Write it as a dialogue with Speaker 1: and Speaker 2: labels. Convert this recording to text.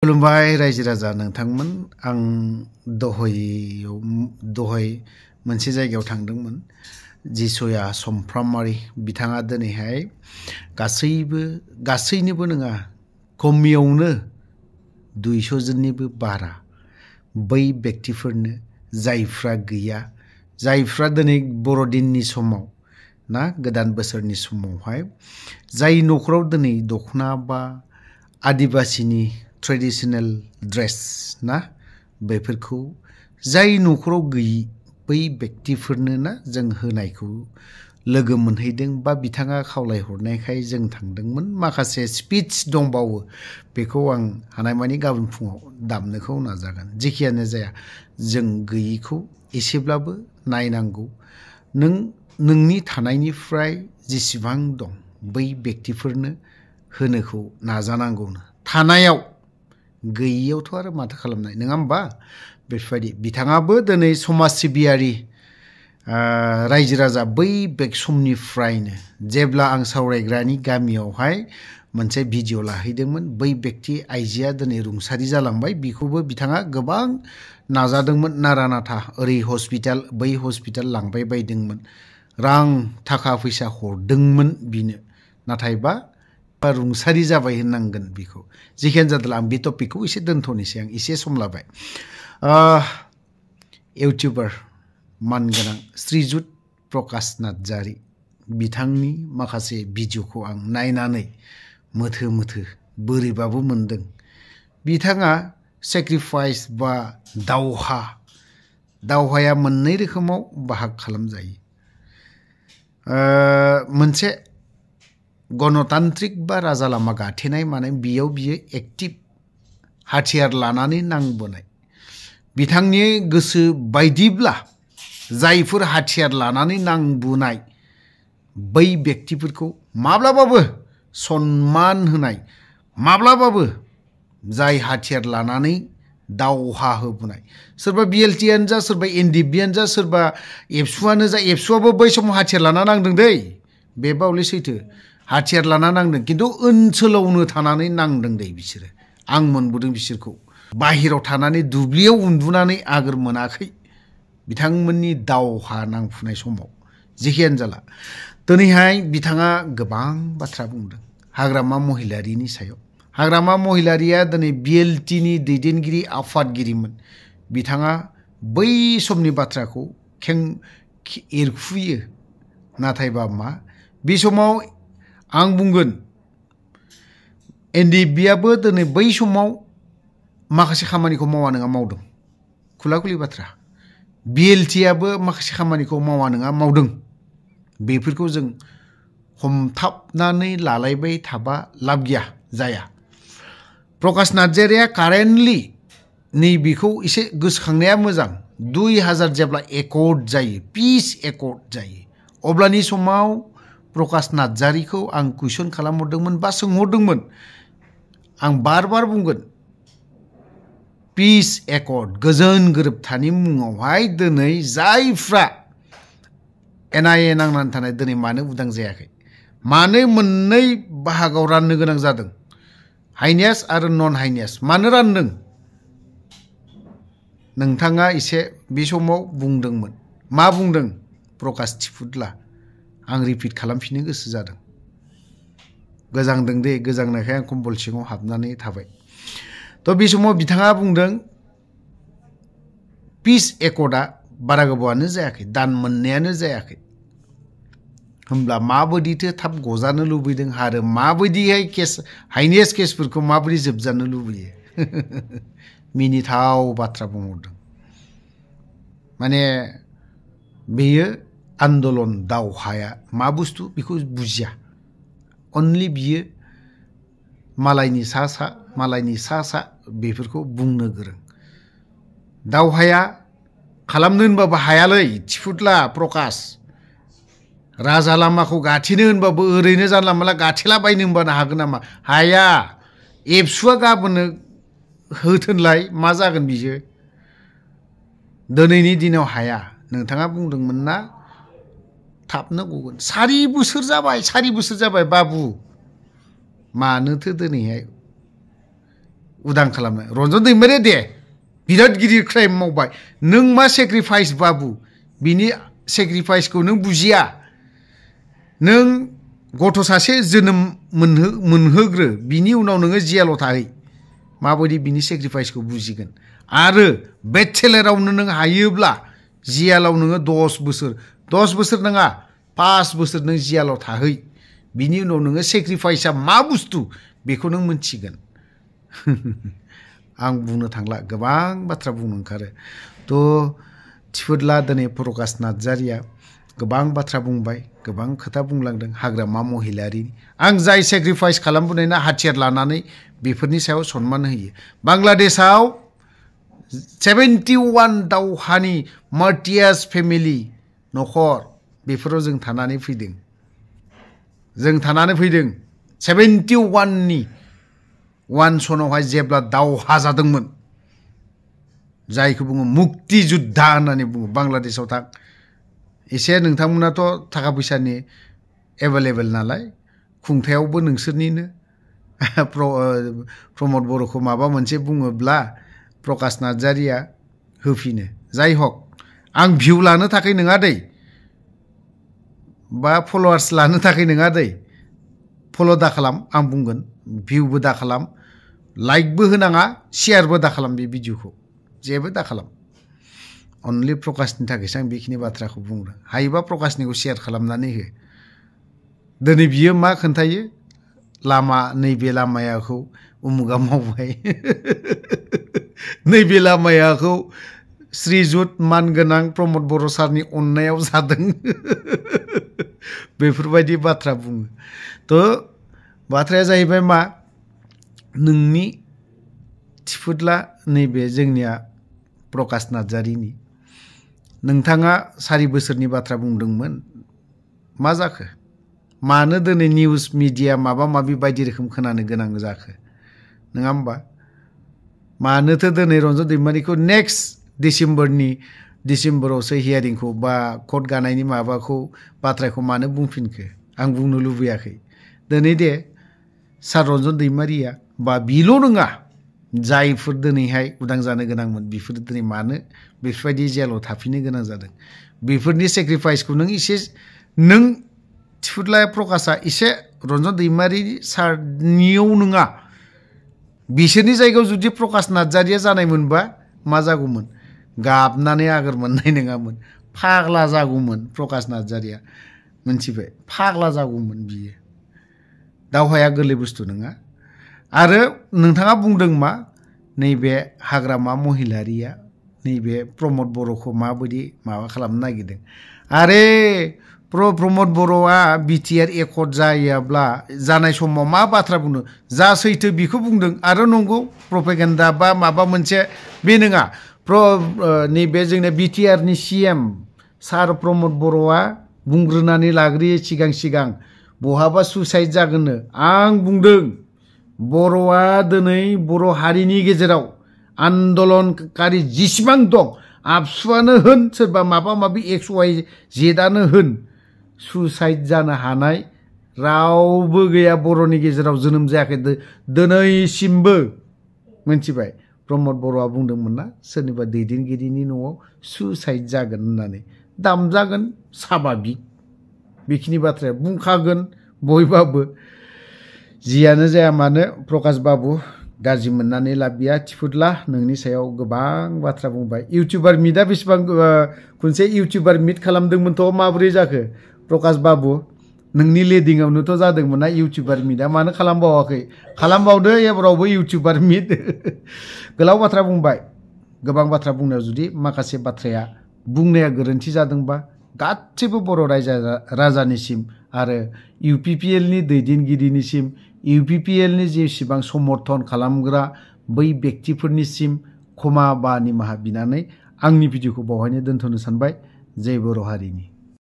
Speaker 1: खुलुमबाय रायजो राजा नोंथांमोन आं दहाय मोनसे जायगायाव थांदोंमोन जिसया समफ्रामारि बिथाङा दिनैहाय गासैनोबो नङा खमियावनो 200 जननिबो बारा बै व्यक्तिफोरनो जायफ्रा गैया जायफ्रा दिनै बर'दिननि समाव ना गोदान बोसोरनि समावहाय जाय न'खराव दिनै दखना बा आदिबासिनि ट्रेडिशनल ड्रेस ना बेफोरखौ जाय न'खराव गैयि बै व्यक्तिफोरनो ना जों होनायखौ लोगो मोनहैदों बा बिथाङा खावलायहरनायखाय जों थांदोंमोन माखासे स्पिच दंबावो बेखौ आं हानायमानि गाबोन फुङाव दामनोखौ नाजागोन जेखियानो जाया जों गैयिखौ एसेब्लाबो नायनांगौ नोंनि थानायनिफ्राय जेसेबां दं बै व्यक्तिफोरनो होनोखौ नाजानांगौनो थानायाव गैयियावथ' आरो माथो खालामनाय नङा होमबा बेफोरबायदि बिथाङाबो दिनै समाज सिबियारि रायजो राजा बै बेक समनिफ्रायनो जेब्ला आं सावरायग्रानि गामियावहाय मोनसे भिडिअ लाहैदोंमोन बै व्यक्ति आइजोआ दिनै रुंसारि जालांबाय बिखौबो बिथाङा गोबां नाजादोंमोन नारानाथा ओरै हस्पिटाल बै हस्पिटाल लांबाय बायदोंमोन रां थाखा फैसा हरदोंमोन बिनो नाथायबा रुंसारि जाबाय होननांगोन बिखौ जिखियानो जादोला आं बे टपिकखौ एसे दोनथ'नोसै आं एसे सम लाबाय इउटिउबार मानगोनां श्रीजुत प्रकाश नार्जारी बिथांनि माखासे भिडिअखौ आं नायनानै मोथो बोरैबाबो मोनदों बिथाङा सेक्रिफाइस बा दावहाया मोननै रोखोमाव बाहाग खालामजायो मोनसे गणतान्त्रिक बा राजा लामा गाथेनाय माने बियो एक्टिभ हाथियार लानानै नांबोनाय बिथांनि गोसो बायदिब्ला जायफोर हाथियार लानानै नांबोनाय बै व्यक्तिफोरखौ माब्लाबाबो सन्मान होनाय माब्लाबाबो जाय हाथियार लानानै दावहा होबोनाय सोरबा बिएलटिआनो जा सोरबा एनडिएफबिआनो जा सोरबा एबसुआनो जा एबसुआबो बै समाव हाथियार लाना नांदों दै बे बावले सैथो हाथियार लाना नांदों किन्तु ओनसोलावनो थानानै नांदों दै बिसोरो आं मोनबोदों बिसोरखौ बाहिराव थानानै दुब्लियाव उन्दुनानै आगोर मोनाखै बिथांमोननि दावहा नांफुनाय समाव जेखियानो जाला दिनैहाय बिथाङा गोबां बाथ्रा बुंदों हाग्रामा महिलारिनि सायाव हाग्रामा महिलारिया दिनै बिएलटिनि दैदेनगिरि आफादगिरिमोन बिथाङा बै समनि बाथ्राखौ एरखुयो नाथायबा मा बे समाव आं बुंगोन एनडिएफबिआबो दिनै बै समाव माखासे खामानिखौ मावा नङा मावदों खुलाखुलि बाथ्रा बिएलटिआबो माखासे खामानिखौ मावा नङा मावदों बेफोरखौ जों हमथाबनानै लालायबाय थाबा लाब गैया जाया प्रकाश नार्जारीया कारेन्टलि नैबेखौ एसे गोसोखांनाया मोजां 2000 जेब्ला एकर्ड जायो पिस एकर्ड जायो अब्लानि समाव प्रकाश नार्जारीखौ आं कुइसन खालामहरदोंमोन बा सोंहरदोंमोन आं बार बुंगोन पिस एकर्ड गोजोन गोरोबथानि मुङावहाय दिनै जायफ्रा एनआइए नांनानै थानाय दिनै मानो उदां जायाखै मानो मोननै बाहागोआव राननो गोनां जादों हाइनेस आरो नन हाइनेस मानो रानदों नोंथाङा एसे बे समाव बुंदोंमोन मा बुंदों प्रकाश थिफुदला आं रिपिट खालामफिननो गोसो जादों गोजांदों दे गोजांनायखाय आं कम्बल सिङाव हाबनानै थाबाय थ' बे समाव बिथाङा बुंदों पिस एकर्डआ बारा गोबावानो जायाखै दान मोननायानो जायाखै होमब्ला माबायदिथो थाब गजानो लुबैदों आरो माबायदिहाय केस हाइनेस केसफोरखौ माबोरै जोबजानो लुबैयो मिनिथाव बाथ्रा बुंहरदों माने बेयो आन्दलन दावहाया मा बुस्थु बेखौ बुजिया अनलि बियो मालायनि सा बेफोरखौ बुंनो गोरों दावहाया खालामनो होनबाबो हायालै थिफुदला प्रकाश राजा लामाखौ गाथेनो होनबाबो ओरैनो जानला मोनला गाथेलाबायनो होनबानो हागोन नामा हाया एबसुआ गाबोननो होथोनलाय मा जागोन बियो दिनैनि दिनाव हाया नोंथाङा बुंदोंमोन ना थाबनो गगोन 4 बोसोर जाबाय बाबु मानोथो दिनैहाय उदां खालामनाय रन्जन दैमारिया दे बिराद गिदिर क्राइम मावबाय नों मा सेक्रिफाइस बाबु बिनि सेक्रिफाइसखौ नों बुजिया नों गथ' सासे जोनोम मोनहोग्रो बिनि उनाव नोङो जेलाव थाहै माबायदि बिनि सेक्रिफाइसखौ बुजिगोन आरो बेचेलारावनो नों हायोब्ला जेलाव नोङो 10 बोसोर नङा 5 बोसोर नों जेलाव थाहै बिनि उनाव नोङो सेक्रिफाइसआ मा बुस्थु बेखौ नों मोनथिगोन आं बुंनो थांला गोबां बाथ्रा बुंनो ओंखारो थ' थिफुदला दिनै प्रकाश नार्जारिया गोबां बाथ्रा बुंबाय गोबां खोथा बुंलांदों हाग्रामा महिलारि आं जाय सेक्रिफाइस खालामबोनायना हाथियार लानानै बेफोरनि सायाव सनमान होयो बांलादेशआव 71 दावहानि मार्टियास फेमिलि नखर बेफोराव जों थानानै फैदों 71 नि वान सनावहाय जेब्ला दावहा जादोंमोन जायखौ बुङो मुक्ति जुद्धा होननानै बुङो बांलादेशआव थां एसे नोंथांमोनाथ' थाखा फैसानि एभेलेबल नालाय खुंथायावबो नोंसोरनिनो प्रमद बर'खौ माबा मोनसे बुङोब्ला प्रकाश नार्जारिया होफिनो जाय हक आं भिउ लानो थाखाय नङा दै बा फलोवार्स लानो थाखाय नङा दै फल' दा खालाम आं बुंगोन भिउबो दा खालाम लाइकबो होनाङा शेयारबो दा खालाम बे भिडिअखौ जेबो दा खालाम अनलि प्रकाशनि थाखायसो आं बेखिनि बाथ्राखौ बुंदों हायोबा प्रकाशनिखौ शेयार खालामनानै हो दिनै बियो मा खोन्थायो लामा नैबे लामायाखौ उमुगा मावबाय नैबे लामायाखौ श्रीजुत मानगोनां प्रमद बर' सारनि अननायाव जादों बेफोरबायदि बाथ्रा बुङो थ' बाथ्राया जाहैबाय मा नोंनि थिफुदला नैबे जोंनिया प्रकाश नार्जारिनि नोंथाङा 4 बोसोरनि बाथ्रा बुंदोंमोन मा जाखो मानो दिनै निउस मिडिया माबा माबि बायदि रोखोम खोनानो गोनां जाखो नङा होमबा मानोथो दिनै रन्जन दैमारिखौ नेक्स्ट डिसेम्बरावसो हियारिंखौ बा कर्ट गानायनि माबाखौ बाथ्राखौ मानो बुंफिनखो आं बुंनो लुबैयाखै दिनै दे सार रन्जन दैमारिया बा बिल' नङा जायफोर दिनैहाय उदां जानो गोनांमोन बेफोर दिनै मानो बेफोरबायदि जेलाव थाफिननो गोनां जादों बेफोरनि सेक्रिफाइसखौ नों एसे नों थिफुदला प्रकाशआ एसे रन्जन दैमारि सारनियाव नङा बिसोरनि जायगायाव जुदि प्रकाश नार्जारिया जानायमोनबा मा जागौमोन गाबनानै आगोर मोननाय नङामोन फाग्ला जागौमोन प्रकाश नार्जारिया मोनथिबाय फाग्ला जागौमोन बियो दावहाया गोरलै बुस्थु नङा आरो नोंथाङा बुंदों मा नैबे हाग्रामा महिलारिया नैबे प्रमद बर'खौ माबायदि माबा खालामनो नागिरदों आरे प्रमद बर'आ बिटिआर एकर्ड जायाब्ला जानाय समाव मा बाथ्रा बुंदों जा सैथो बेखौ बुंदों आरो नंगौ प्रपेगेन्डा बा माबा मोनसे बे नङा नैबे जोंना बिटिआरनि सिएम सार प्रमद बर'आ बुंग्रोनानै लाग्रोयो सिगां बहाबा सुइसाइड जागोननो आं बुंदों बर'आ दिनै बर' हारिनि गेजेराव आन्दलनकारि जेसेबां दं आबसुआनो होन सोरबा माबा माबि XYZआनो होन सुइसाइड जानो हानाय रावबो गैया बर'नि गेजेराव जोनोम जायाखै दिनैसिमबो मोनथिबाय प्रमद बर'आ बुंदोंमोन ना सोरनिबा दैदेनगिरिनि न'आव सुइसाइड जागोन होननानै दामजागोन साभाबिक बेखिनि बाथ्राया बुंखागोन बयबाबो जियानो जाया मानो प्रकाश बाबु गाज्रि मोननानै लाब गैया थिफुदला नोंनि सायाव गोबां बाथ्रा बुंबाय इउटिउबार मिटआ बेसेबां खनसे इउटिउबार मिट खालामदोंमोनथ' माबोरै जाखो प्रकाश बाबु नोंनि लेडिंआवनोथ' जादोंमोन ना इउटिउबार मिटआ मानो खालामबावाखै खालामबावदो एबारावबो इउटिउबार मिट गोलाव बाथ्रा बुंबाय गोबां बाथ्रा बुंनायाव जुदि माखासे बाथ्राया बुंनाया गोरोन्थि जादोंबा गासैबो बर' राजानिसिम आरो UPPLनि दैदेनगिरिनिसिम UPPLनि जेसेबां समर्थन खालामग्रा बै व्यक्तिफोरनिसिम क्षमा बा निमाहा बिनानै आंनि भिडिअखौ बावहायनो दोनथ'नो सानबाय जय बर' हारिनि।